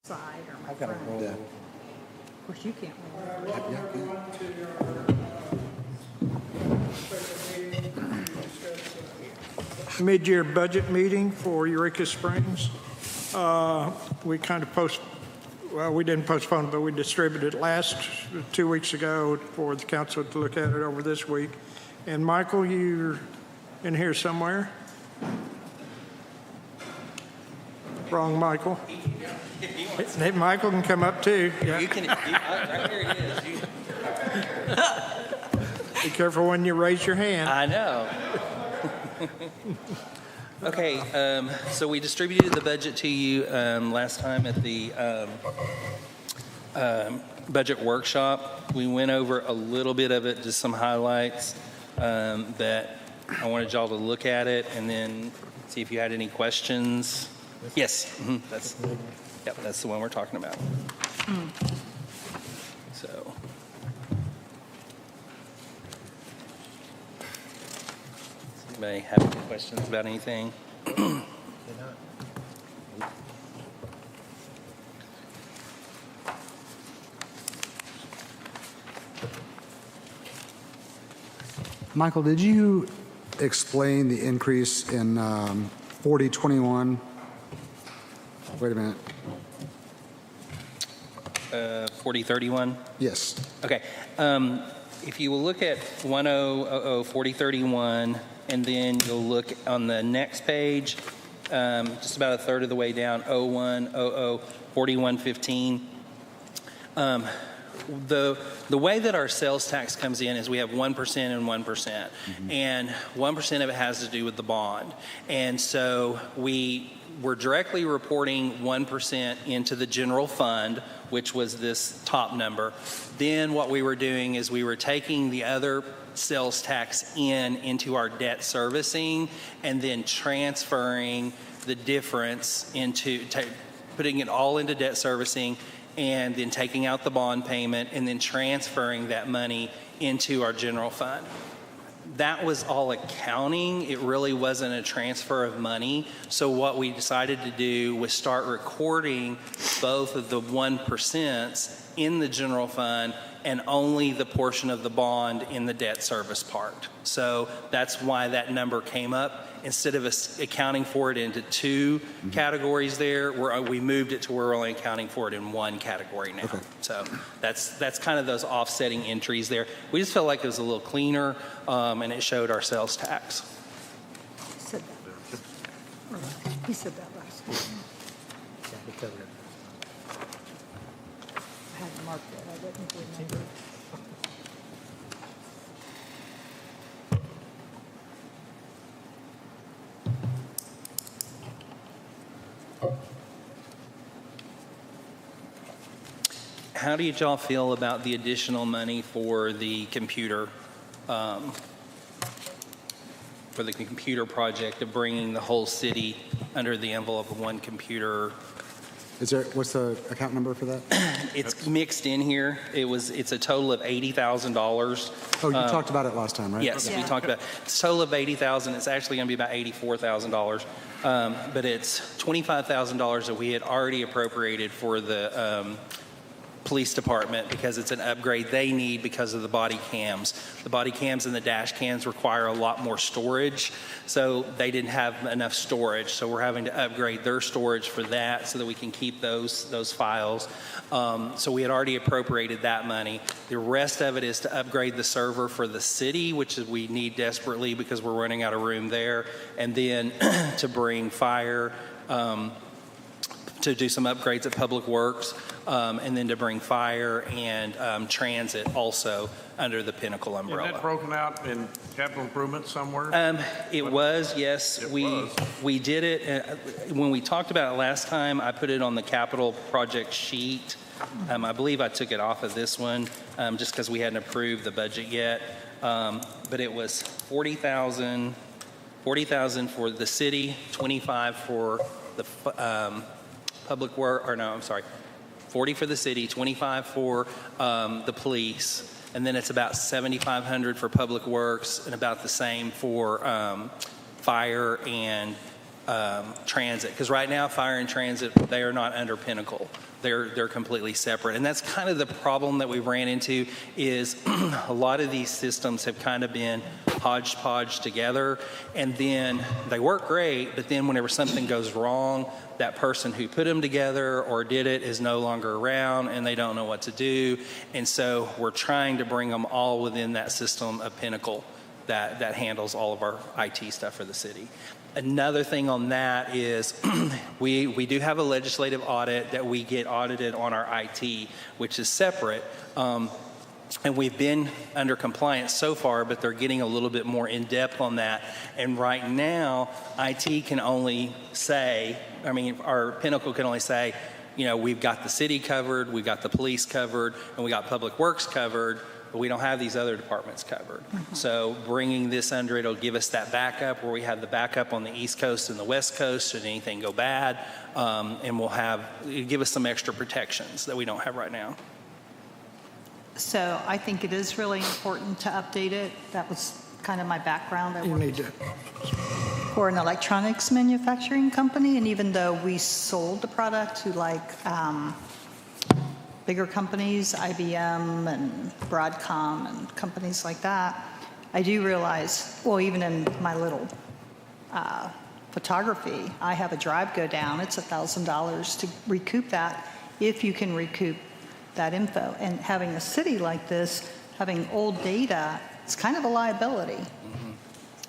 side or my I've got to front. roll. Of course, you can't roll. Mid-year budget meeting for Eureka Springs. We kind of we didn't postpone it, but we distributed it 2 weeks ago for the council to look at it over this week. And Michael, you're in here somewhere? Wrong, Michael. Hey, Michael can come up too. Yeah. You can, right here it is. Be careful when you raise your hand. I know. Okay, so we distributed the budget to you last time at the budget workshop. We went over a little bit of it, just some highlights that I wanted y'all to look at it and then see if you had any questions. Yes, that's the one we're talking about. So. Anybody have any questions about anything? Michael, did you explain the increase in 4021? Wait a minute. 4031? Yes. Okay. If you will look at 10004031, and then you'll look on the next page, just about a third of the way down, 01004115. The way that our sales tax comes in is we have 1% and 1%, and 1% of it has to do with the bond. And so we're directly reporting 1% into the general fund, which was this top number. Then what we were doing is we were taking the other sales tax into our debt servicing and then transferring the difference into putting it all into debt servicing and then taking out the bond payment and then transferring that money into our general fund. That was all accounting. It really wasn't a transfer of money. So what we decided to do was start recording both of the 1% in the general fund and only the portion of the bond in the debt service part. So that's why that number came up. Instead of us accounting for it into two categories there, we moved it to where we're only accounting for it in one category now. Okay. So that's kind of those offsetting entries there. We just felt like it was a little cleaner, and it showed our sales tax. He said that last time. I had marked it. I didn't remember. How do y'all feel about the additional money for the computer, project of bringing the whole city under the envelope of one computer? What's the account number for that? It's mixed in here. It's a total of $80,000. Oh, you talked about it last time, right? Yes, we talked about it. It's a total of $80,000. It's actually going to be about $84,000. But it's $25,000 that we had already appropriated for the police department because it's an upgrade they need because of the body cams. The body cams and the dash cams require a lot more storage, so they didn't have enough storage. So we're having to upgrade their storage for that so that we can keep those files. So we had already appropriated that money. The rest of it is to upgrade the server for the city, which we need desperately because we're running out of room there, and then to bring fire, to do some upgrades at Public Works, and then to bring fire and transit also under the Pinnacle umbrella. Is that broken out in capital improvements somewhere? It was, yes. We did it. When we talked about it last time, I put it on the capital project sheet. I believe I took it off of this one just because we hadn't approved the budget yet. But it was $40,000 for the city, $25,000 for the Public Work, or no, I'm sorry, $40,000 for the city, $25,000 for the police, and then it's about $7,500 for Public Works and about the same for fire and transit, because right now fire and transit, they are not under Pinnacle. They're completely separate, and that's kind of the problem that we ran into. Is a lot of these systems have kind of been hodgepodge together, and then they work great, but then whenever something goes wrong, that person who put them together or did it is no longer around, and they don't know what to do. And so we're trying to bring them all within that system of Pinnacle that handles all of our IT stuff for the city. Another thing on that is we do have a legislative audit that we get audited on our IT, which is separate. And we've been under compliance so far, but they're getting a little bit more in depth on that. And right now, IT can only say, our Pinnacle can only say, we've got the city covered, we've got the police covered, and we got public works covered, but we don't have these other departments covered. So bringing this under, it'll give us that backup where we have the backup on the East Coast and the West Coast should anything go bad, and it'll give us some extra protections that we don't have right now. So I think it is really important to update it. That was kind of my background. I You worked need to, for an electronics manufacturing company, and even though we sold the product to bigger companies, IBM and Broadcom and companies like that, I do realize, well, even in my little photography, I have a drive go down. It's $1,000 to recoup that, if you can recoup that info. And having a city like this, having old data, it's kind of a liability.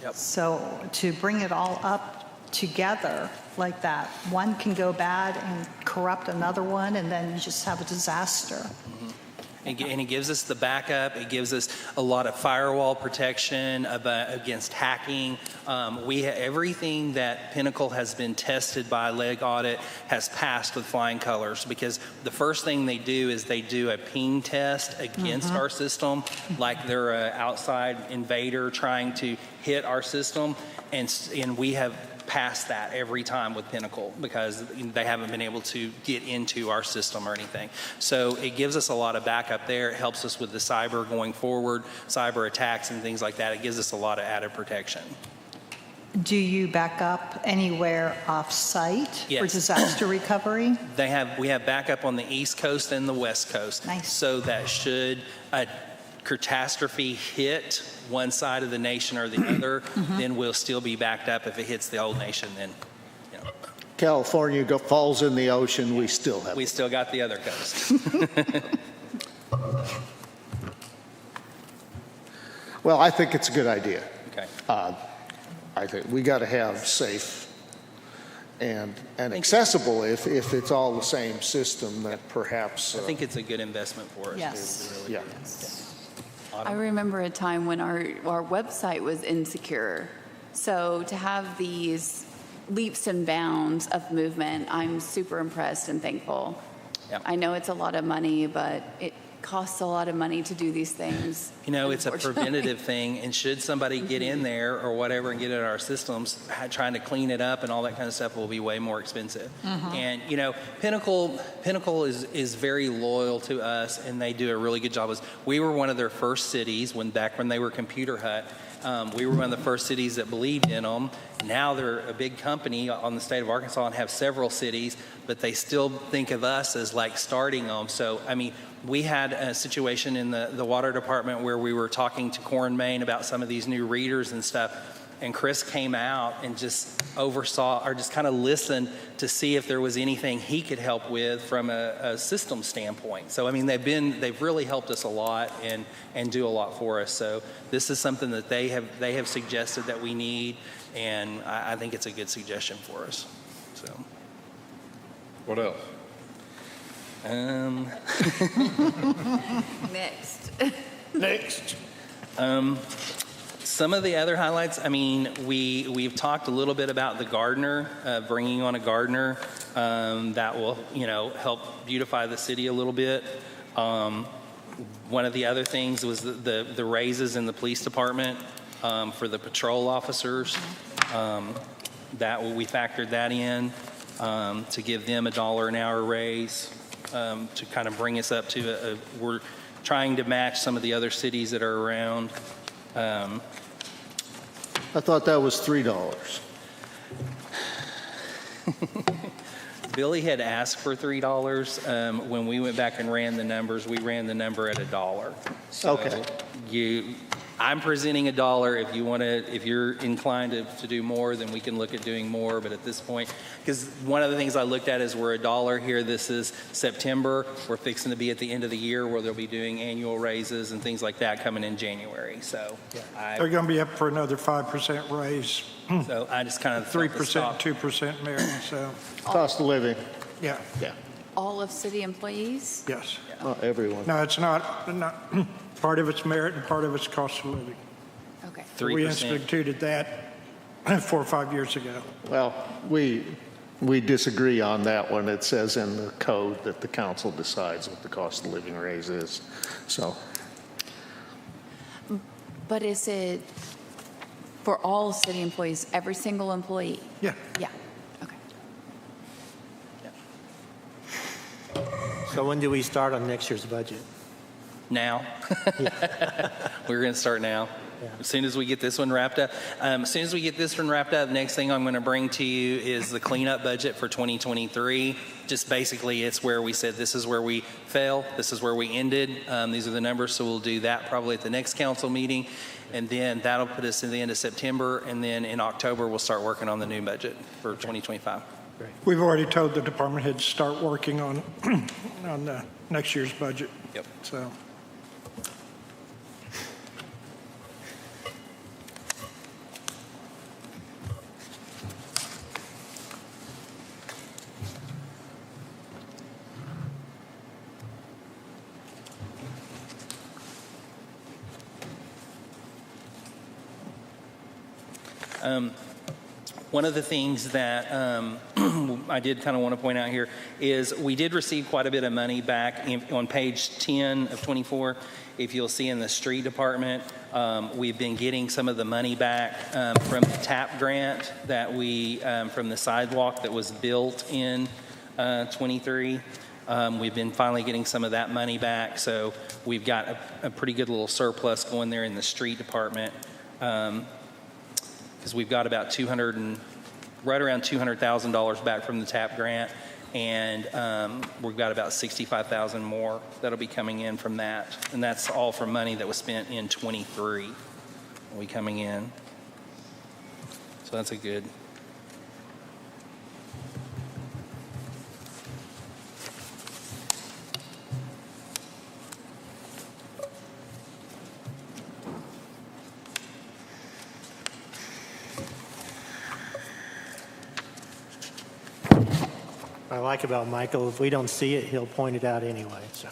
Yep. So to bring it all up together like that, one can go bad and corrupt another one, and then you just have a disaster. And it gives us the backup. It gives us a lot of firewall protection against hacking. Everything that Pinnacle has been tested by Leg Audit has passed with flying colors, because the first thing they do is they do a ping test against our system, like they're an outside invader trying to hit our system, and we have passed that every time with Pinnacle because they haven't been able to get into our system or anything. So it gives us a lot of backup there. It helps us with the cyber going forward, cyber attacks and things like that. It gives us a lot of added protection. Do you back up anywhere off-site for Yes. disaster recovery? We have backup on the East Coast and the West Coast. Nice. So that should a catastrophe hit one side of the nation or the other, then we'll still be backed up. If it hits the whole nation, then California falls in the ocean, we still have. we still got the other coast. Well, I think it's a good idea. Okay. I think we got to have safe and accessible if it's all the same system that perhaps. I think it's a good investment for us. Yes. Yeah. I remember a time when our website was insecure. So to have these leaps and bounds of movement, I'm super impressed and thankful. Yep. I know it's a lot of money, but it costs a lot of money to do these things. It's a unfortunately. preventative thing, and should somebody get in there or whatever and get in our systems, trying to clean it up and all that kind of stuff will be way more expensive. And Pinnacle is very loyal to us, and they do a really good job. We were one of their first cities back when they were Computer Hut. We were one of the first cities that believed in them. Now they're a big company on the state of Arkansas and have several cities, but they still think of us as like starting them. So, we had a situation in the water department where we were talking to Core & Main about some of these new readers and stuff, and Chris came out and just oversaw or just kind of listened to see if there was anything he could help with from a system standpoint. So they've really helped us a lot and do a lot for us. So this is something that they have suggested that we need, and I think it's a good suggestion for us. So What else? Next. Next. Some of the other highlights, we've talked a little bit about the gardener, bringing on a gardener that will, help beautify the city a little bit. One of the other things was the raises in the police department for the patrol officers. We factored that in to give them $1 an hour raise to kind of bring us up to we're trying to match some of the other cities that are around. I thought that was $3. Billy had asked for $3. When we went back and ran the numbers, we ran the number at $1. So Okay. I'm presenting $1. If you want to, if you're inclined to do more, then we can look at doing more. But at this point, because one of the things I looked at is we're $1 here. This is September. We're fixing to be at the end of the year where they'll be doing annual raises and things like that coming in January. So They're going to be up for another 5% raise, so I just kind of 3%, 2% merit, so, Cost of living, yeah, yeah, All of city employees? yes. not everyone. No, it's not, part of it's merit and part of it's cost of living. Okay. 3%. We instituted that 4 or 5 years ago. Well, we disagree on that one. It says in the code that the council decides what the cost of living raise is, so. But is it for all city employees, every single employee? Yeah. Yeah, okay. So when do we start on next year's budget? Now. We're going to start now. Yeah. As soon as we get this one wrapped up. As soon as we get this one wrapped up, next thing I'm going to bring to you is the cleanup budget for 2023. Just basically, it's where we said this is where we fell, this is where we ended. These are the numbers, so we'll do that probably at the next council meeting. And then that'll put us in the end of September. And then in October, we'll start working on the new budget for 2025. We've already told the department heads to start working on, on next year's budget. Yep. So, One of the things that I did kind of want to point out here is we did receive quite a bit of money back on page 10 of 24. If you'll see in the street department, we've been getting some of the money back from the TAP grant that we, from the sidewalk that was built in 23. We've been finally getting some of that money back. So we've got a pretty good little surplus going there in the street department. Because we've got about right around $200,000 back from the TAP grant, and we've got about $65,000 more that'll be coming in from that, and that's all from money that was spent in 23. Will be coming in, so that's a good. What I like about Michael, if we don't see it, he'll point it out anyway. So.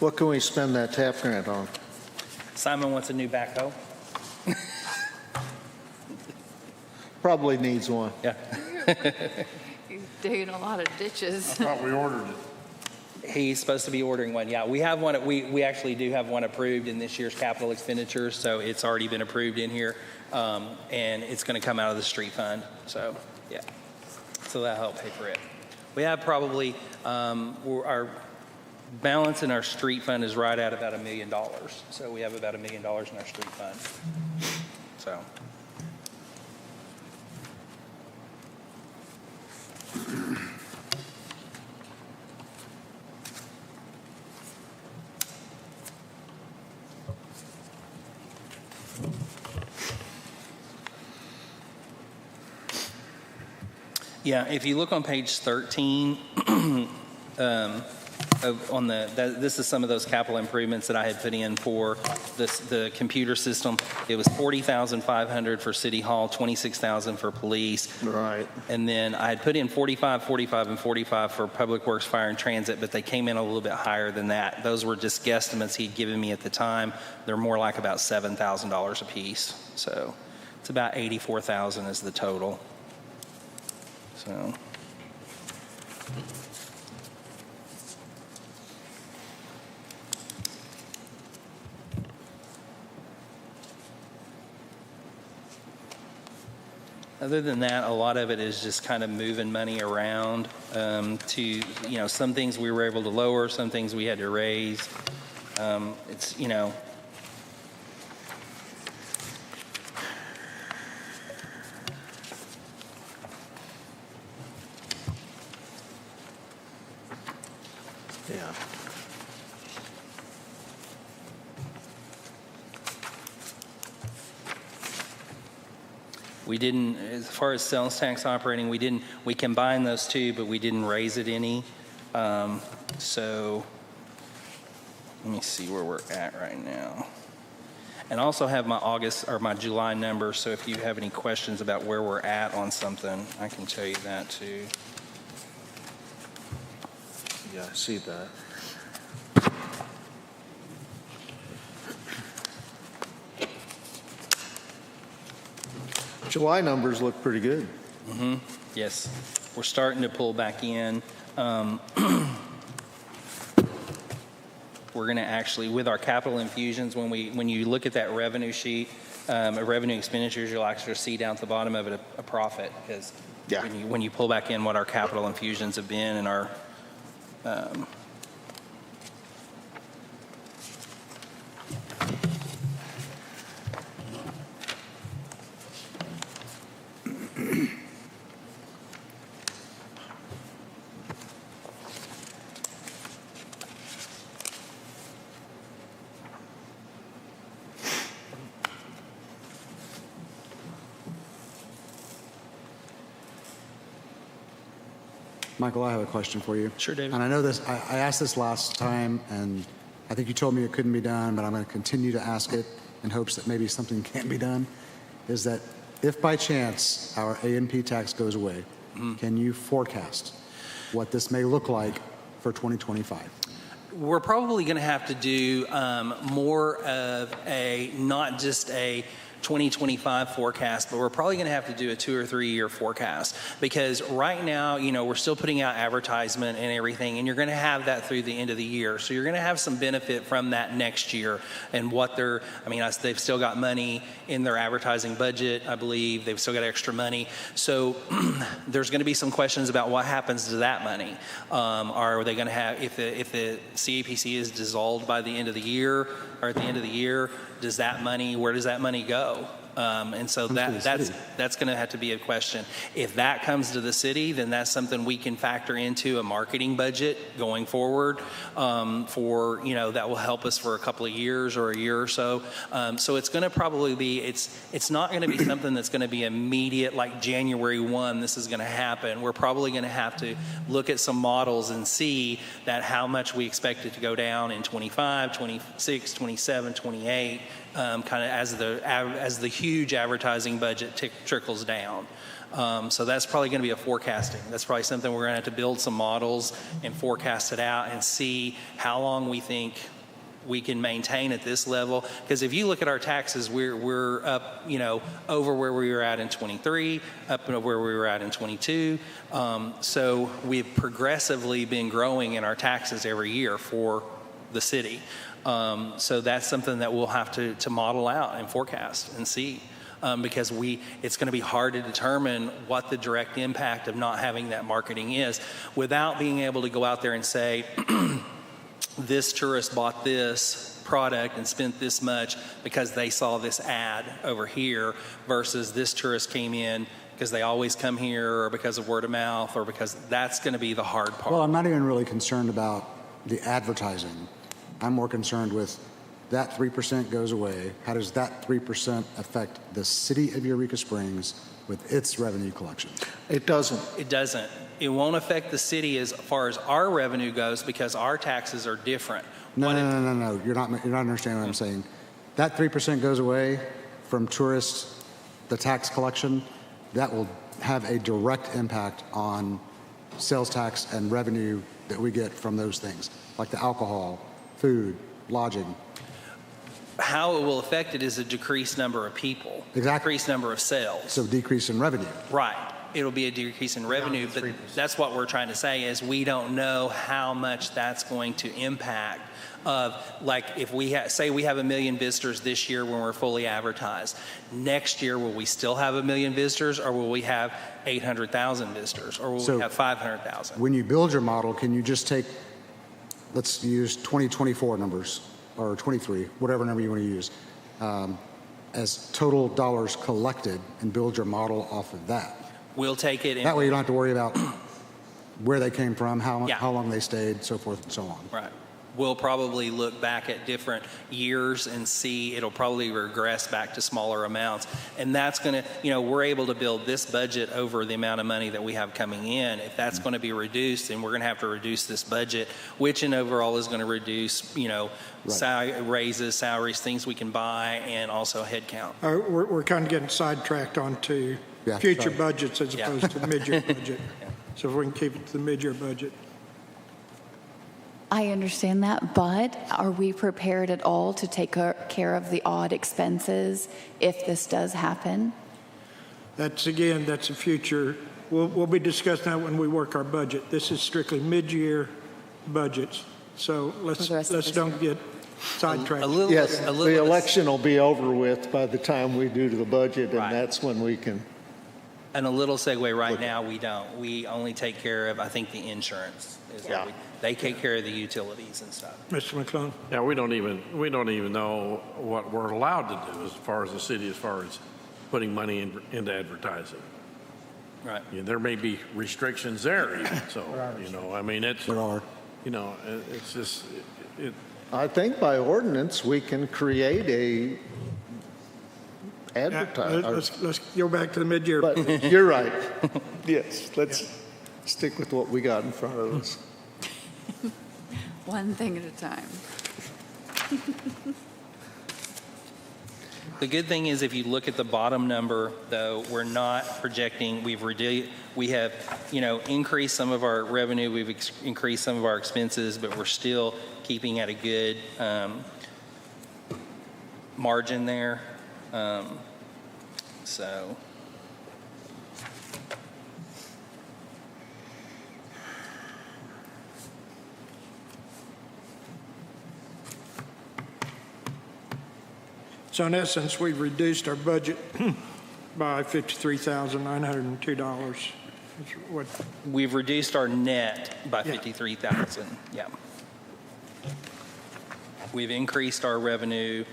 What can we spend that TAP grant on? Simon wants a new backhoe. Probably needs one. Yeah. You're digging a lot of I ditches. thought we ordered it. He's supposed to be ordering one. Yeah, we have one. We actually do have one approved in this year's capital expenditures, so it's already been approved in here, and it's going to come out of the street fund. So, yeah, so that'll help pay for it. We have probably our balance in our street fund is right at about $1 million. So we have about $1 million in our street fund. So. Yeah, if you look on page 13, this is some of those capital improvements that I had put in for the computer system. It was $40,500 for City Hall, $26,000 for police. Right. And then I had put in 45, 45, and 45 for Public Works, Fire, and Transit, but they came in a little bit higher than that. Those were just guesstimates he'd given me at the time. They're more like about $7,000 a piece. So it's about $84,000 is the total. So. Other than that, a lot of it is just kind of moving money around to, you know, some things we were able to lower, some things we had to raise. It's, you know, Yeah. we didn't, as far as sales tax operating, we combined those two, but we didn't raise it any. So let me see where we're at right now. And I also have my August or my July number, so if you have any questions about where we're at on something, I can tell you that too. Yeah, I see that. July numbers look pretty good. Yes, we're starting to pull back in. We're going to actually, with our capital infusions, when you look at that revenue sheet, revenue expenditures, you'll actually see down at the bottom of it a profit, because Yeah. when you pull back in what our capital infusions have been and our Michael, I have a question for you. Sure, David. And I know this, I asked this last time, and I think you told me it couldn't be done, but I'm going to continue to ask it in hopes that maybe something can be done, is that if by chance our A&P tax goes away, can you forecast what this may look like for 2025? we're probably going to have to do more of not just a 2025 forecast, but we're probably going to have to do a 2 or 3 year forecast, because right now, you know, we're still putting out advertisement and everything, and you're going to have that through the end of the year. So you're going to have some benefit from that next year and what they're, I mean, they've still got money in their advertising budget, I believe. They've still got extra money. So there's going to be some questions about what happens to that money. Are they going to have, if the CAPC is dissolved by the end of the year or at the end of the year, does that money, where does that money go? And so that's going to have to be a question. If that comes to the city, then that's something we can factor into a marketing budget going forward for, you know, that will help us for a couple of years or a year or so. So it's going to probably be, it's not going to be something that's going to be immediate, like January 1, this is going to happen. We're probably going to have to look at some models and see that how much we expect it to go down in 25, 26, 27, 28, kind of as the huge advertising budget trickles down. So that's probably going to be a forecasting. That's probably something we're going to have to build some models and forecast it out and see how long we think we can maintain at this level. Because if you look at our taxes, we're up, you know, over where we were at in 23, up where we were at in 22. So we've progressively been growing in our taxes every year for the city. So that's something that we'll have to model out and forecast and see, because it's going to be hard to determine what the direct impact of not having that marketing is without being able to go out there and say, this tourist bought this product and spent this much because they saw this ad over here, versus this tourist came in because they always come here or because of word of mouth, or because that's going to be the hard part. Well, I'm not even really concerned about the advertising. I'm more concerned with that 3% goes away. How does that 3% affect the city of Eureka Springs with its revenue collection? It doesn't. It doesn't. It won't affect the city as far as our revenue goes, because our taxes are different. No. You're not understanding what I'm saying. That 3% goes away from tourists, the tax collection. That will have a direct impact on sales tax and revenue that we get from those things, like the alcohol, food, lodging. How it will affect it is a decreased number of people. Exactly. Decreased number of sales. So decrease in revenue. Right. it'll be a decrease in revenue, but that's what we're trying to say is we don't know how much that's going to impact of, like, if we say we have 1 million visitors this year when we're fully advertised. Next year, will we still have 1 million visitors, or will we have 800,000 visitors, or will So- we have 500,000? When you build your model, can you just take, let's use 2024 numbers, or 23, whatever number you want to use, as total dollars collected and build your model off of that? We'll take it. That way you don't have to worry about where they came from, Yeah. how long they stayed, so forth and so on. Right. We'll probably look back at different years and see it'll probably regress back to smaller amounts. And that's going to, we're able to build this budget over the amount of money that we have coming in. If that's going to be reduced, then we're going to have to reduce this budget, which in overall is going to reduce, raises, salaries, things we can buy, and also headcount. We're kind of getting sidetracked onto Yeah, future sorry. budgets as opposed to the mid-year budget. So if we can keep it to the mid-year budget. I understand that, but are we prepared at all to take care of the odd expenses if this does happen? That's a future, we'll be discussing that when we work our budget. This is strictly mid-year budgets. So let's For the rest of this don't get sidetracked. Yes, a little the bit- election will be over with by the time we do the budget, Right. and that's when we can, And a little segue, right now, we don't. We only take care of, I think, the insurance. Yeah. They take care of the utilities and stuff. Mr. McClung? Yeah, we don't even know what we're allowed to do as far as the city, as far as putting money into advertising. Right. There may be restrictions there even, so, I mean, it's, There are. it's just, I think by ordinance, we can create a advertise. Let's go back to the mid-year. But you're right. Yes, let's stick with what we got in front of us. One thing at a time. The good thing is if you look at the bottom number, though, we're not projecting, we have, increased some of our revenue, we've increased some of our expenses, but we're still keeping at a good margin there. So. So in essence, we've reduced our budget by $53,902. What, We've reduced our net by Yeah. 53,000, yeah. We've increased our revenue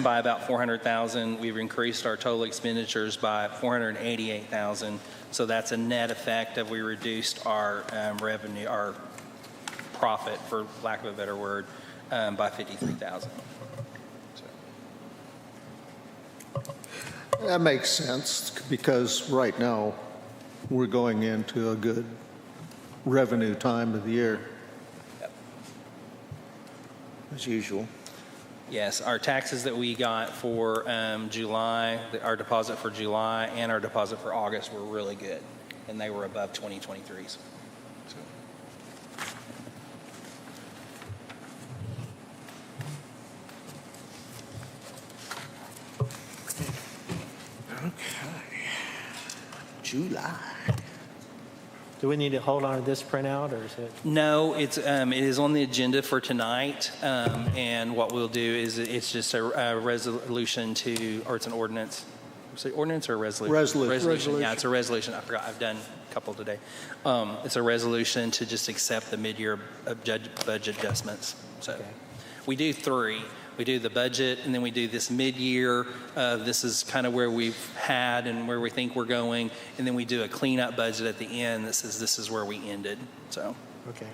by about 400,000. We've increased our total expenditures by 488,000. So that's a net effect of we reduced our revenue, our profit, for lack of a better word, by 53,000. That makes sense, because right now, we're going into a good revenue time of the year. Yep. As usual. Yes, our taxes that we got for July, our deposit for July and our deposit for August were really good, and they were above 2023's. So. July. Do we need to hold on to this printout, or is it? No, it is on the agenda for tonight, and what we'll do is it's just a resolution or it's an ordinance. Say ordinance or resolution? Resolution. Yeah, it's a resolution. I forgot. I've done a couple today. It's a resolution to just accept the mid-year budget adjustments. So we do 3. We do the budget, and then we do this mid-year. This is kind of where we've had and where we think we're going, and then we do a cleanup budget at the end that says this is where we ended. So. Okay.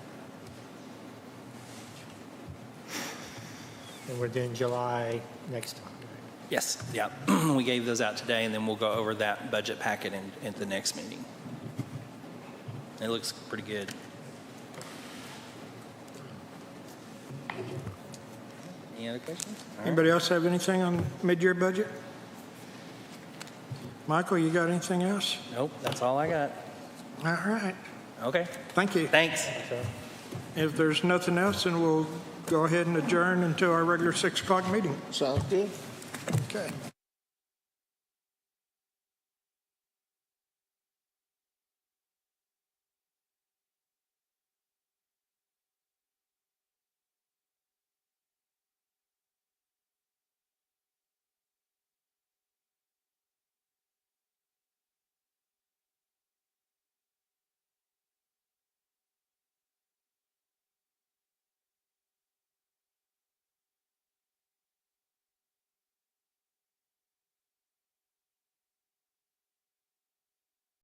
And we're doing July next time, right? Yes, yeah. We gave those out today, and then we'll go over that budget packet in the next meeting. It looks pretty good. Any other questions? All right. anybody else have anything on mid-year budget? Michael, you got anything else? Nope, that's all I got. All right, Okay, thank you. thanks. If there's nothing else, then we'll go ahead and adjourn until our regular 6 o'clock meeting. Sounds good. Okay.